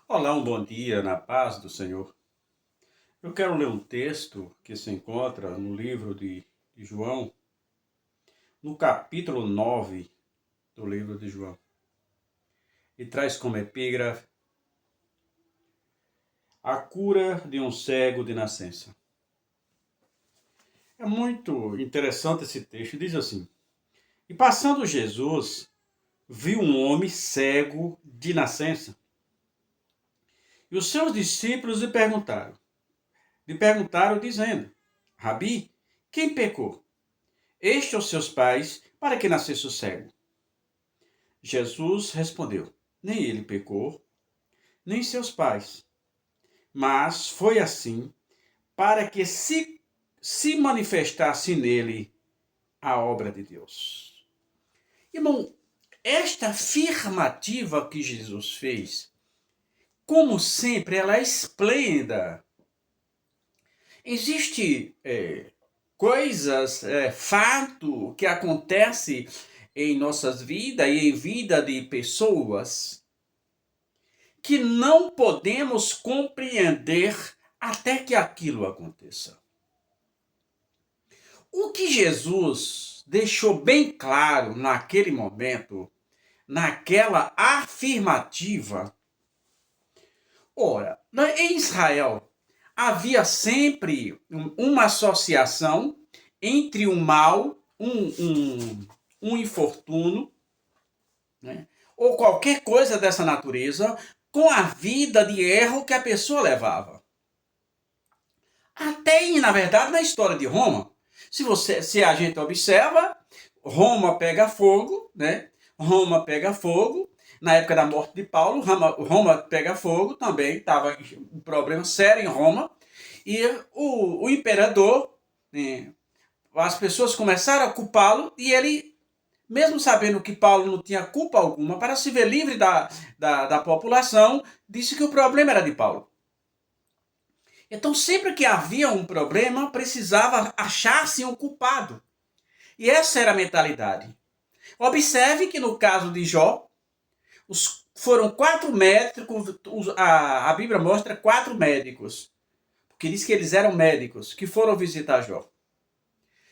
Olá, um bom dia na paz do Senhor. Eu quero ler um texto que se encontra no livro de João, no capítulo 9 do livro de João, e traz como epígrafe a cura de um cego de nascença. É muito interessante esse texto, diz assim: E passando Jesus, viu um homem cego de nascença, e os seus discípulos lhe perguntaram dizendo: Rabi, quem pecou? Este ou seus pais, para que nascesse o cego? Jesus respondeu: Nem ele pecou, nem seus pais, mas foi assim para que se manifestasse nele a obra de Deus. Irmão, esta afirmativa que Jesus fez, como sempre, ela é esplêndida. Existe coisas, fato que acontece em nossas vidas e em vida de pessoas que não podemos compreender até que aquilo aconteça. O que Jesus deixou bem claro naquele momento, naquela afirmativa, ora, em Israel havia sempre uma associação entre o mal, um infortúnio, né, ou qualquer coisa dessa natureza, com a vida de erro que a pessoa levava. Até, na verdade, na história de Roma, se a gente observa, Roma pega fogo, né? Roma pega fogo. Na época da morte de Paulo, Roma pega fogo, também estava um problema sério em Roma. E o imperador, né, as pessoas começaram a culpá-lo e ele, mesmo sabendo que Paulo não tinha culpa alguma, para se ver livre da população, disse que o problema era de Paulo. Então, sempre que havia um problema, precisava achar-se um culpado. E essa era a mentalidade. Observe que no caso de Jó, foram 4 médicos, a Bíblia mostra 4 médicos, porque diz que eles eram médicos, que foram visitar Jó.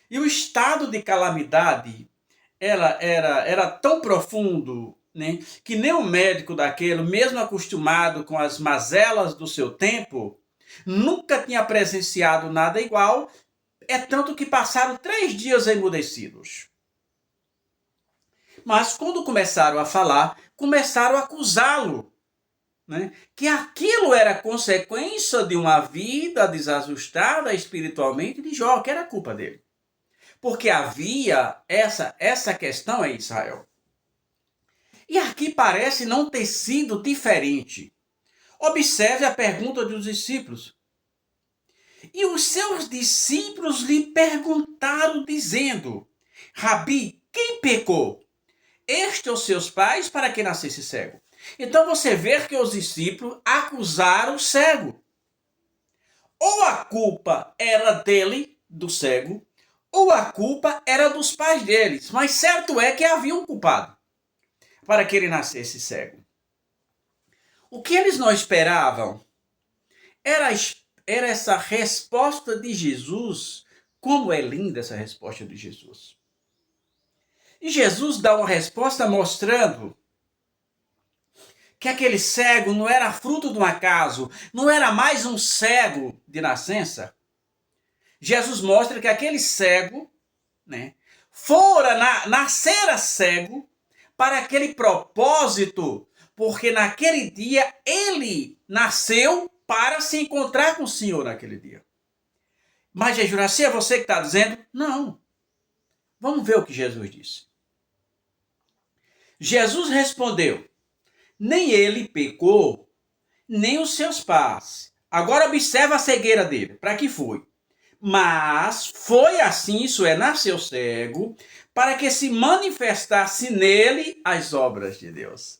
E o estado de calamidade era tão profundo, né, que nem o médico daquele, mesmo acostumado com as mazelas do seu tempo, nunca tinha presenciado nada igual, é tanto que passaram 3 dias emudecidos. Mas quando começaram a falar, começaram a acusá-lo, né, que aquilo era consequência de uma vida desajustada espiritualmente de Jó, que era culpa dele. Porque havia essa questão em Israel. E aqui parece não ter sido diferente. Observe a pergunta dos discípulos. E os seus discípulos lhe perguntaram, dizendo: Rabi, quem pecou? Este ou seus pais, para que nascesse cego? Então você vê que os discípulos acusaram o cego. Ou a culpa era dele, do cego, ou a culpa era dos pais deles. Mas certo é que havia um culpado para que ele nascesse cego. O que eles não esperavam era essa resposta de Jesus. Como é linda essa resposta de Jesus. E Jesus dá uma resposta mostrando que aquele cego não era fruto de um acaso, não era mais um cego de nascença. Jesus mostra que aquele cego, né, nascera cego para aquele propósito, porque naquele dia ele nasceu para se encontrar com o Senhor naquele dia. Mas Juraci, é você que está dizendo? Não. Vamos ver o que Jesus disse. Jesus respondeu: nem ele pecou, nem os seus pais. Agora observa a cegueira dele. Para que foi? Mas foi assim, isso é, nasceu cego, para que se manifestasse nele as obras de Deus.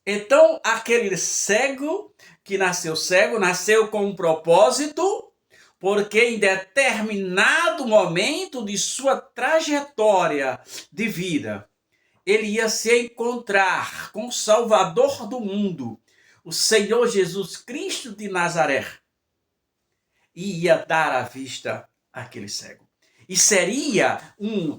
Então, aquele cego que nasceu cego, nasceu com um propósito, porque em determinado momento de sua trajetória de vida, ele ia se encontrar com o Salvador do mundo, o Senhor Jesus Cristo de Nazaré ia dar a vista àquele cego. E seria um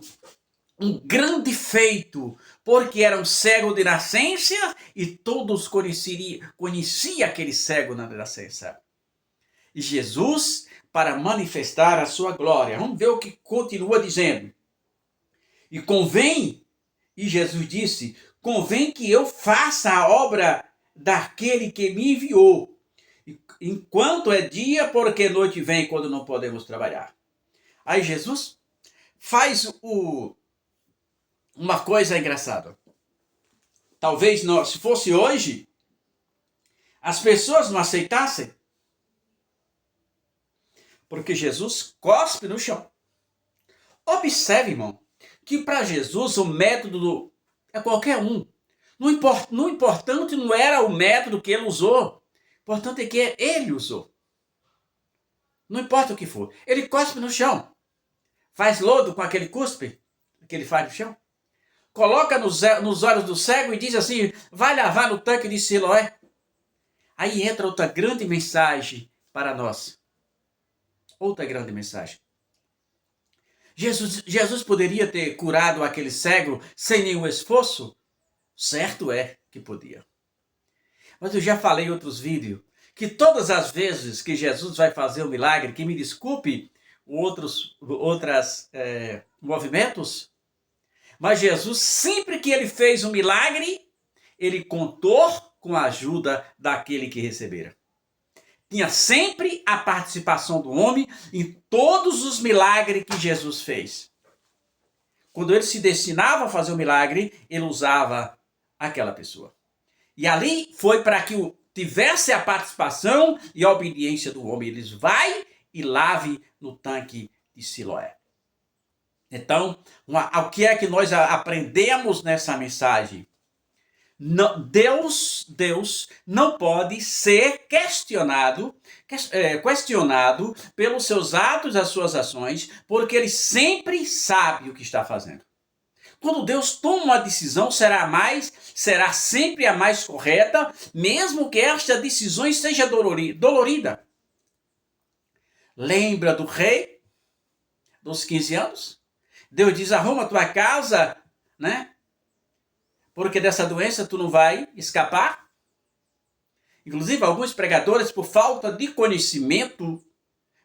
grande feito, porque era um cego de nascença e todos conheciam aquele cego na nascença. E Jesus, para manifestar a sua glória, vamos ver o que continua dizendo. E convém, e Jesus disse, convém que eu faça a obra daquele que me enviou, enquanto é dia, porque noite vem quando não podemos trabalhar. Aí Jesus faz uma coisa engraçada. Talvez se fosse hoje, as pessoas não aceitassem. Porque Jesus cospe no chão. Observe, irmão, que para Jesus o método é qualquer um. No importante não era o método que ele usou. O importante é que ele usou. Não importa o que for. Ele cospe no chão. Faz lodo com aquele cuspe que ele faz no chão. Coloca nos olhos do cego e diz assim, vai lavar no tanque de Siloé. Aí entra outra grande mensagem para nós. Outra grande mensagem. Jesus poderia ter curado aquele cego sem nenhum esforço? Certo é que podia. Mas eu já falei em outros vídeos que todas as vezes que Jesus vai fazer um milagre, que me desculpe outros movimentos, mas Jesus, sempre que ele fez um milagre, ele contou com a ajuda daquele que recebera. Tinha sempre a participação do homem em todos os milagres que Jesus fez. Quando ele se destinava a fazer o milagre, ele usava aquela pessoa. E ali foi para que tivesse a participação e a obediência do homem. Eles vai e lave no tanque de Siloé. Então, o que é que nós aprendemos nessa mensagem? Deus não pode ser questionado pelos seus atos, as suas ações, porque ele sempre sabe o que está fazendo. Quando Deus toma uma decisão, será sempre a mais correta, mesmo que esta decisão seja dolorida. Lembra do rei dos 15 anos? Deus diz, arruma a tua casa, né? Porque dessa doença tu não vai escapar. Inclusive, alguns pregadores, por falta de conhecimento,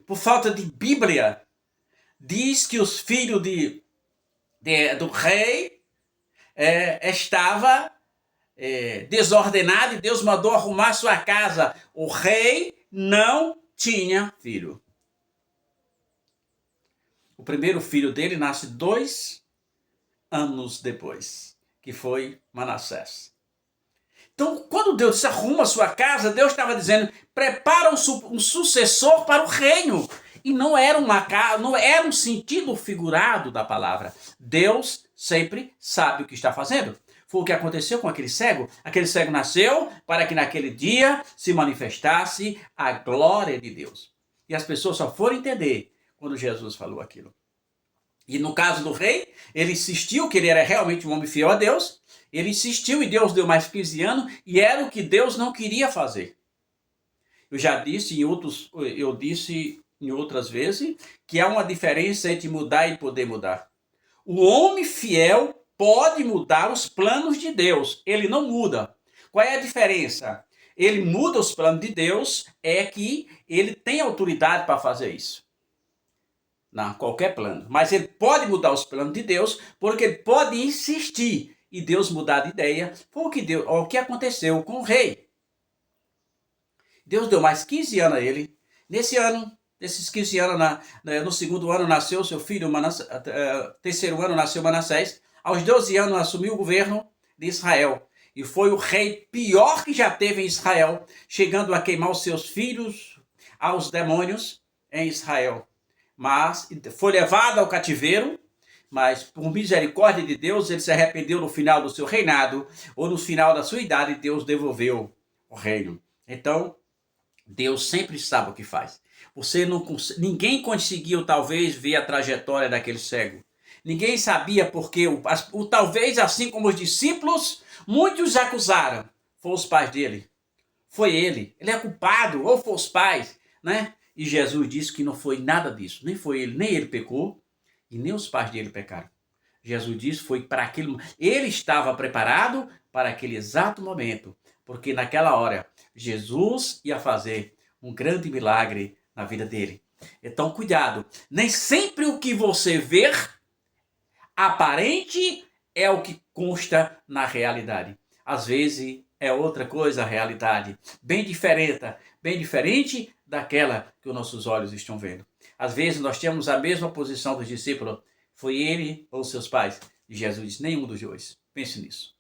por falta de Bíblia, diz que os filhos do rei estava desordenado e Deus mandou arrumar sua casa. O rei não tinha filho. O primeiro filho dele nasce 2 anos depois, que foi Manassés. Então, quando Deus disse, arruma a sua casa, Deus estava dizendo, prepara um sucessor para o reino. E não era um sentido figurado da palavra. Deus sempre sabe o que está fazendo. Foi o que aconteceu com aquele cego. Aquele cego nasceu para que naquele dia se manifestasse a glória de Deus. E as pessoas só foram entender quando Jesus falou aquilo. E no caso do rei, ele insistiu que ele era realmente um homem fiel a Deus. Ele insistiu e Deus deu mais 15 anos e era o que Deus não queria fazer. Eu já disse em outras vezes que há uma diferença entre mudar e poder mudar. O homem fiel pode mudar os planos de Deus. Ele não muda. Qual é a diferença? Ele muda os planos de Deus, é que ele tem autoridade para fazer isso. Não, qualquer plano. Mas ele pode mudar os planos de Deus, porque ele pode insistir e Deus mudar de ideia. Foi o que aconteceu com o rei. Deus deu mais 15 anos a ele. Nesses 15 anos, no segundo ano nasceu seu filho, terceiro ano nasceu Manassés. Aos 12 anos assumiu o governo de Israel. E foi o rei pior que já teve em Israel, chegando a queimar os seus filhos aos demônios em Israel. Mas foi levado ao cativeiro, mas por misericórdia de Deus, ele se arrependeu no final do seu reinado, ou no final da sua idade, Deus devolveu o reino. Então, Deus sempre sabe o que faz. Ninguém conseguiu, talvez, ver a trajetória daquele cego. Ninguém sabia porque, talvez assim como os discípulos, muitos acusaram. Foram os pais dele, foi ele é culpado, ou foi os pais, né? E Jesus disse que não foi nada disso, nem foi ele, nem ele pecou, e nem os pais dele pecaram. Jesus disse foi para aquele, ele estava preparado para aquele exato momento, porque naquela hora Jesus ia fazer um grande milagre na vida dele. Então, cuidado, nem sempre o que você vê aparente é o que consta na realidade. Às vezes é outra coisa a realidade, bem diferente daquela que os nossos olhos estão vendo. Às vezes nós temos a mesma posição dos discípulos. Foi ele ou seus pais? E Jesus disse, nenhum dos dois. Pense nisso.